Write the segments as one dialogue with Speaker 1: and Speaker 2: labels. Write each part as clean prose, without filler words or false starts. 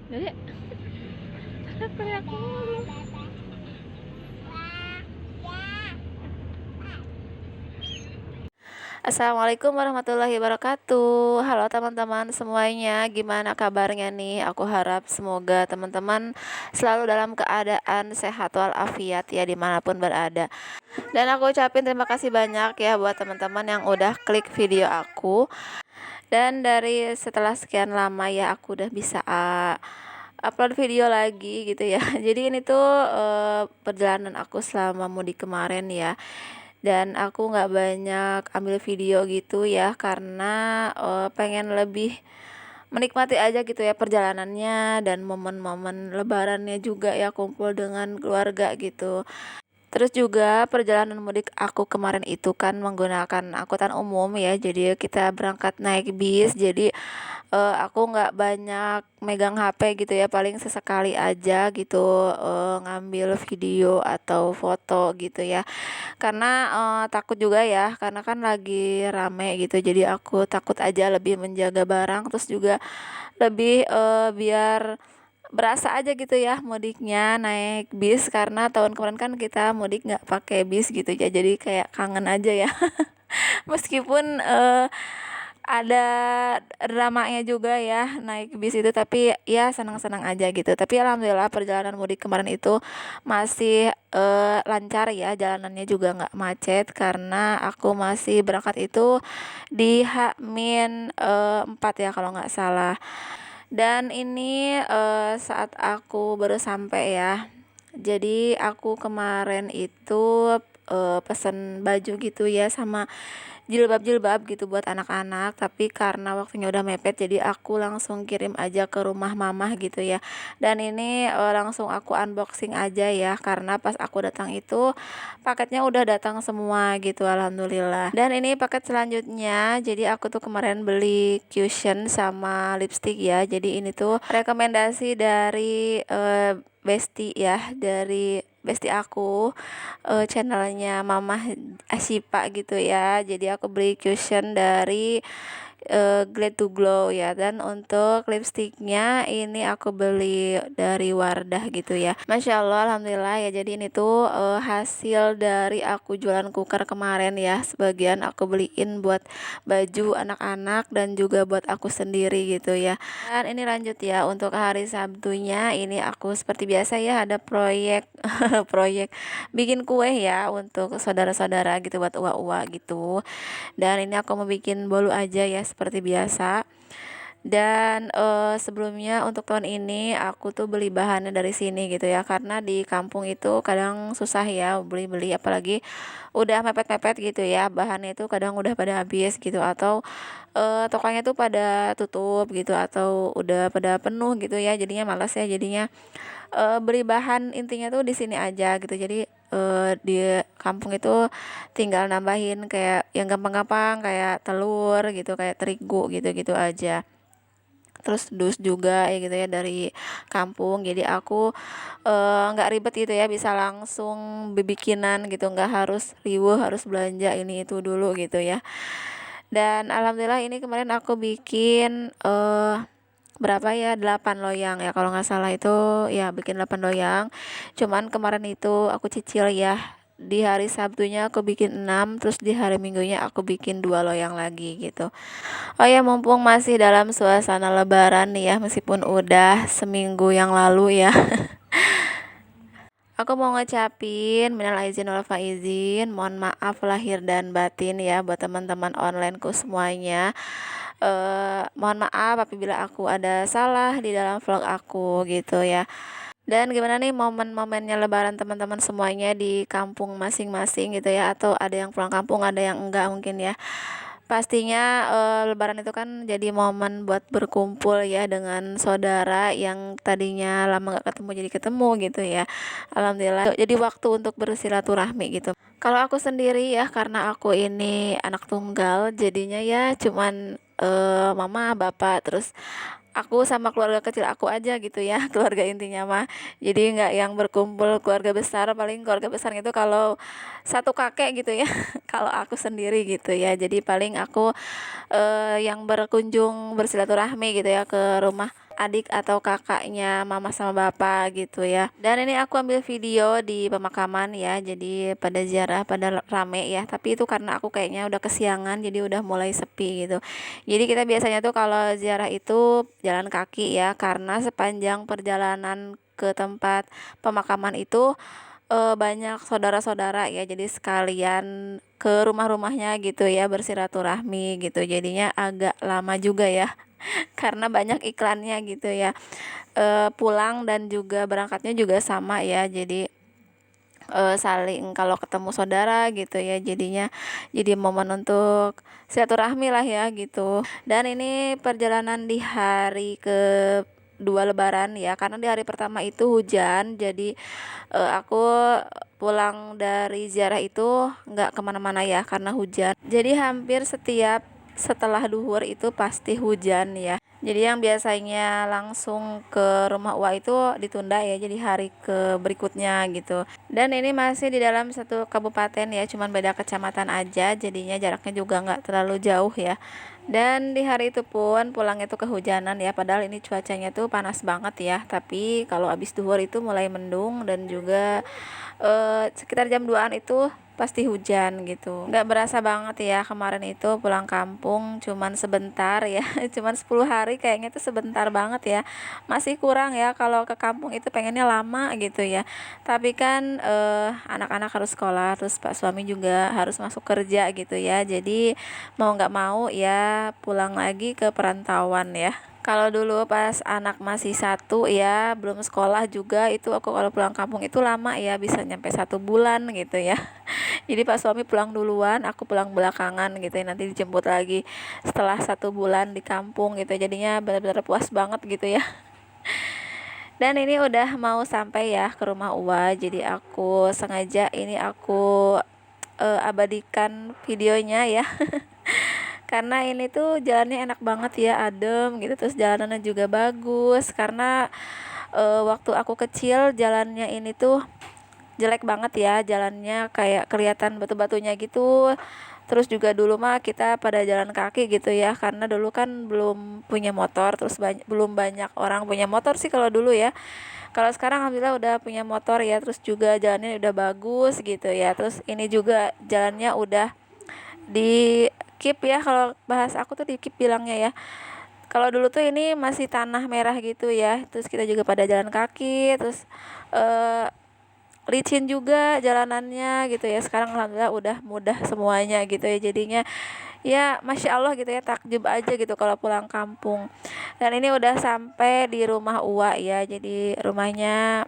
Speaker 1: Jadi teriak mulu. Assalamualaikum warahmatullahi wabarakatuh. Halo teman-teman semuanya, gimana kabarnya nih? Aku harap semoga teman-teman selalu dalam keadaan sehat walafiat ya dimanapun berada. Dan aku ucapin terima kasih banyak ya buat teman-teman yang udah klik video aku. Dan dari setelah sekian lama ya aku udah bisa upload video lagi gitu ya. Jadi ini tuh perjalanan aku selama mudik kemarin ya. Dan aku nggak banyak ambil video gitu ya karena pengen lebih menikmati aja gitu ya perjalanannya dan momen-momen lebarannya juga ya, kumpul dengan keluarga gitu. Terus juga perjalanan mudik aku kemarin itu kan menggunakan angkutan umum ya, jadi kita berangkat naik bis. Jadi aku nggak banyak megang HP gitu ya, paling sesekali aja gitu ngambil video atau foto gitu ya. Karena takut juga ya, karena kan lagi rame gitu, jadi aku takut aja lebih menjaga barang, terus juga lebih biar berasa aja gitu ya mudiknya naik bis, karena tahun kemarin kan kita mudik nggak pakai bis gitu ya, jadi kayak kangen aja ya. Meskipun ada dramanya juga ya naik bis itu, tapi ya senang-senang aja gitu. Tapi alhamdulillah perjalanan mudik kemarin itu masih lancar ya, jalanannya juga nggak macet karena aku masih berangkat itu di H-4 ya kalau nggak salah. Dan ini saat aku baru sampai ya. Jadi aku kemarin itu pesen baju gitu ya sama jilbab-jilbab gitu buat anak-anak, tapi karena waktunya udah mepet jadi aku langsung kirim aja ke rumah mamah gitu ya. Dan ini langsung aku unboxing aja ya, karena pas aku datang itu paketnya udah datang semua gitu, alhamdulillah. Dan ini paket selanjutnya, jadi aku tuh kemarin beli cushion sama lipstick ya. Jadi ini tuh rekomendasi dari Besti ya, dari Besti aku, channelnya Mamah Asyifa gitu ya. Jadi aku beli cushion dari Glad to Glow ya. Dan untuk lipstiknya ini aku beli dari Wardah gitu ya. Masya Allah, alhamdulillah ya. Jadi ini tuh hasil dari aku jualan cooker kemarin ya. Sebagian aku beliin buat baju anak-anak dan juga buat aku sendiri gitu ya. Dan ini lanjut ya, untuk hari Sabtunya ini aku seperti biasa ya ada proyek proyek bikin kue ya untuk saudara-saudara gitu, buat uwa-uwa gitu. Dan ini aku mau bikin bolu aja ya seperti biasa. Dan sebelumnya untuk tahun ini aku tuh beli bahannya dari sini gitu ya, karena di kampung itu kadang susah ya beli-beli, apalagi udah mepet-mepet gitu ya, bahannya itu kadang udah pada habis gitu, atau tokonya tuh pada tutup gitu, atau udah pada penuh gitu ya, jadinya malas ya, jadinya beli bahan intinya tuh di sini aja gitu. Jadi di kampung itu tinggal nambahin kayak yang gampang-gampang, kayak telur gitu, kayak terigu gitu-gitu aja. Terus dus juga ya gitu ya dari kampung, jadi aku nggak ribet gitu ya, bisa langsung bikinan gitu, nggak harus riweuh harus belanja ini itu dulu gitu ya. Dan alhamdulillah ini kemarin aku bikin berapa ya, 8 loyang ya kalau nggak salah, itu ya bikin 8 loyang. Cuman kemarin itu aku cicil ya, di hari Sabtunya aku bikin 6, terus di hari Minggunya aku bikin 2 loyang lagi gitu. Oh ya, mumpung masih dalam suasana lebaran nih ya, meskipun udah seminggu yang lalu ya. Aku mau ngecapin minal aizin wal faizin, mohon maaf lahir dan batin ya buat teman-teman onlineku semuanya. Mohon maaf apabila aku ada salah di dalam vlog aku gitu ya. Dan gimana nih momen-momennya lebaran teman-teman semuanya di kampung masing-masing gitu ya, atau ada yang pulang kampung, ada yang enggak mungkin ya. Pastinya lebaran itu kan jadi momen buat berkumpul ya dengan saudara yang tadinya lama gak ketemu jadi ketemu gitu ya. Alhamdulillah jadi waktu untuk bersilaturahmi gitu. Kalau aku sendiri ya, karena aku ini anak tunggal, jadinya ya cuman mama, bapak, terus aku sama keluarga kecil aku aja gitu ya, keluarga intinya mah. Jadi nggak yang berkumpul keluarga besar, paling keluarga besar itu kalau satu kakek gitu ya. Kalau aku sendiri gitu ya, jadi paling aku yang berkunjung bersilaturahmi gitu ya ke rumah adik atau kakaknya mama sama bapak gitu ya. Dan ini aku ambil video di pemakaman ya, jadi pada ziarah pada rame ya, tapi itu karena aku kayaknya udah kesiangan jadi udah mulai sepi gitu. Jadi kita biasanya tuh kalau ziarah itu jalan kaki ya, karena sepanjang perjalanan ke tempat pemakaman itu banyak saudara-saudara ya, jadi sekalian ke rumah-rumahnya gitu ya, bersilaturahmi gitu, jadinya agak lama juga ya. Karena banyak iklannya gitu ya. Pulang dan juga berangkatnya juga sama ya, jadi saling kalau ketemu saudara gitu ya, jadinya jadi momen untuk silaturahmi lah ya gitu. Dan ini perjalanan di hari ke dua lebaran ya, karena di hari pertama itu hujan, jadi aku pulang dari ziarah itu nggak kemana-mana ya karena hujan, jadi hampir setiap setelah duhur itu pasti hujan ya. Jadi yang biasanya langsung ke rumah Uwa itu ditunda ya, jadi hari ke berikutnya gitu. Dan ini masih di dalam satu kabupaten ya, cuman beda kecamatan aja, jadinya jaraknya juga nggak terlalu jauh ya. Dan di hari itu pun pulangnya tuh kehujanan ya, padahal ini cuacanya tuh panas banget ya, tapi kalau abis duhur itu mulai mendung dan juga sekitar jam 2-an itu pasti hujan gitu. Nggak berasa banget ya kemarin itu pulang kampung cuman sebentar ya. Cuman 10 hari kayaknya itu sebentar banget ya. Masih kurang ya, kalau ke kampung itu pengennya lama gitu ya. Tapi kan anak-anak harus sekolah, terus Pak suami juga harus masuk kerja gitu ya. Jadi mau nggak mau ya pulang lagi ke perantauan ya. Kalau dulu pas anak masih satu ya, belum sekolah juga, itu aku kalau pulang kampung itu lama ya, bisa nyampe 1 bulan gitu ya. Jadi Pak suami pulang duluan, aku pulang belakangan gitu ya, nanti dijemput lagi setelah 1 bulan di kampung gitu. Jadinya benar-benar puas banget gitu ya. Dan ini udah mau sampai ya ke rumah Uwa, jadi aku sengaja ini aku abadikan videonya ya. Karena ini tuh jalannya enak banget ya, adem gitu, terus jalanannya juga bagus. Karena waktu aku kecil jalannya ini tuh jelek banget ya, jalannya kayak kelihatan batu-batunya gitu. Terus juga dulu mah kita pada jalan kaki gitu ya, karena dulu kan belum punya motor, terus belum banyak orang punya motor sih kalau dulu ya. Kalau sekarang alhamdulillah udah punya motor ya, terus juga jalannya udah bagus gitu ya. Terus ini juga jalannya udah di keep ya, kalau bahas aku tuh di keep bilangnya ya. Kalau dulu tuh ini masih tanah merah gitu ya, terus kita juga pada jalan kaki, terus eh licin juga jalanannya gitu ya. Sekarang alhamdulillah udah mudah semuanya gitu ya, jadinya ya masya Allah gitu ya, takjub aja gitu kalau pulang kampung. Dan ini udah sampai di rumah Uwa ya, jadi rumahnya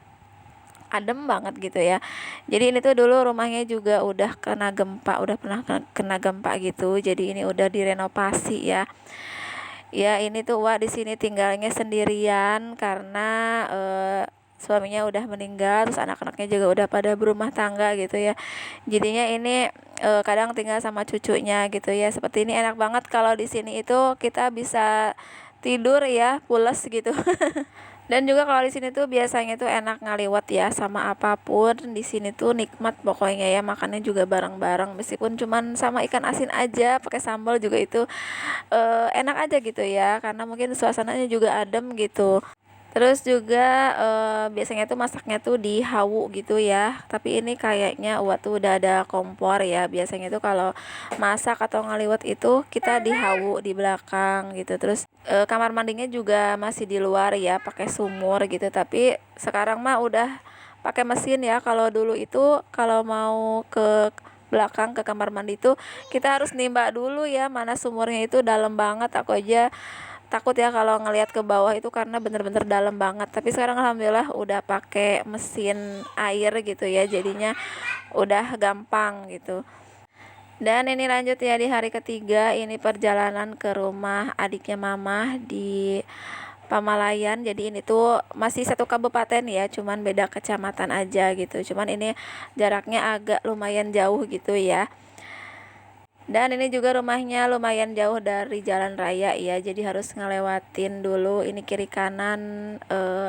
Speaker 1: adem banget gitu ya. Jadi ini tuh dulu rumahnya juga udah kena gempa, udah pernah kena gempa gitu, jadi ini udah direnovasi ya. Ya ini tuh Wak di sini tinggalnya sendirian karena suaminya udah meninggal, terus anak-anaknya juga udah pada berumah tangga gitu ya. Jadinya ini kadang tinggal sama cucunya gitu ya. Seperti ini enak banget kalau di sini itu kita bisa tidur ya, pules gitu. Dan juga kalau di sini tuh biasanya tuh enak ngaliwat ya sama apapun. Di sini tuh nikmat pokoknya ya, makannya juga bareng-bareng, meskipun cuman sama ikan asin aja pakai sambal juga itu enak aja gitu ya, karena mungkin suasananya juga adem gitu. Terus juga biasanya tuh masaknya tuh di hawu gitu ya. Tapi ini kayaknya waktu udah ada kompor ya. Biasanya tuh kalau masak atau ngaliwet itu kita di hawu di belakang gitu. Terus kamar mandinya juga masih di luar ya, pakai sumur gitu. Tapi sekarang mah udah pakai mesin ya. Kalau dulu itu kalau mau ke belakang ke kamar mandi itu kita harus nimba dulu ya, mana sumurnya itu dalam banget. Aku aja takut ya kalau ngelihat ke bawah itu karena bener-bener dalam banget. Tapi sekarang alhamdulillah udah pakai mesin air gitu ya, jadinya udah gampang gitu. Dan ini lanjut ya di hari ketiga, ini perjalanan ke rumah adiknya mama di Pamalayan. Jadi ini tuh masih satu kabupaten ya, cuman beda kecamatan aja gitu. Cuman ini jaraknya agak lumayan jauh gitu ya. Dan ini juga rumahnya lumayan jauh dari jalan raya ya, jadi harus ngelewatin dulu ini kiri kanan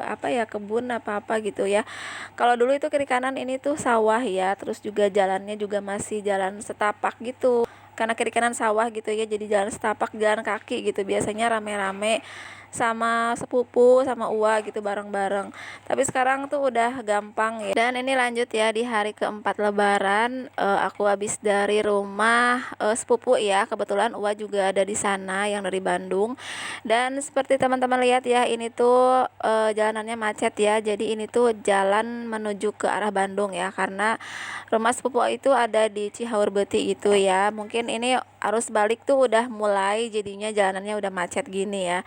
Speaker 1: apa ya, kebun apa gitu ya. Kalau dulu itu kiri kanan ini tuh sawah ya, terus juga jalannya juga masih jalan setapak gitu. Karena kiri kanan sawah gitu ya, jadi jalan setapak, jalan kaki gitu. Biasanya rame-rame sama sepupu sama uwa gitu bareng-bareng. Tapi sekarang tuh udah gampang ya. Dan ini lanjut ya di hari keempat lebaran, aku habis dari rumah sepupu ya. Kebetulan uwa juga ada di sana yang dari Bandung. Dan seperti teman-teman lihat ya, ini tuh jalanannya macet ya. Jadi ini tuh jalan menuju ke arah Bandung ya, karena rumah sepupu itu ada di Cihaur Beuti itu ya. Mungkin ini arus balik tuh udah mulai, jadinya jalanannya udah macet gini ya.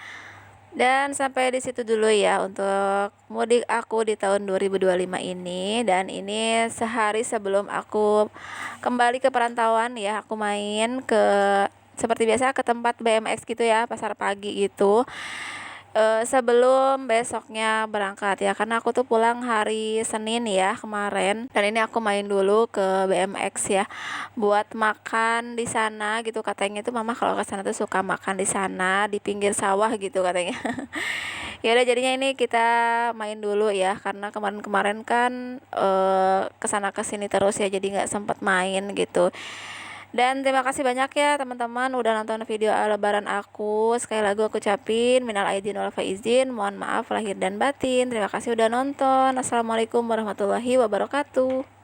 Speaker 1: Dan sampai di situ dulu ya untuk mudik aku di tahun 2025 ini. Dan ini sehari sebelum aku kembali ke perantauan ya, aku main ke seperti biasa ke tempat BMX gitu ya, pasar pagi gitu. Sebelum besoknya berangkat ya, karena aku tuh pulang hari Senin ya kemarin. Dan ini aku main dulu ke BMX ya buat makan di sana gitu. Katanya tuh mama kalau ke sana tuh suka makan di sana di pinggir sawah gitu katanya. Ya udah, jadinya ini kita main dulu ya, karena kemarin-kemarin kan kesana kesini terus ya, jadi nggak sempat main gitu. Dan terima kasih banyak ya teman-teman udah nonton video lebaran aku. Sekali lagi aku ucapin minal aidin wal faizin, mohon maaf lahir dan batin. Terima kasih udah nonton. Assalamualaikum warahmatullahi wabarakatuh.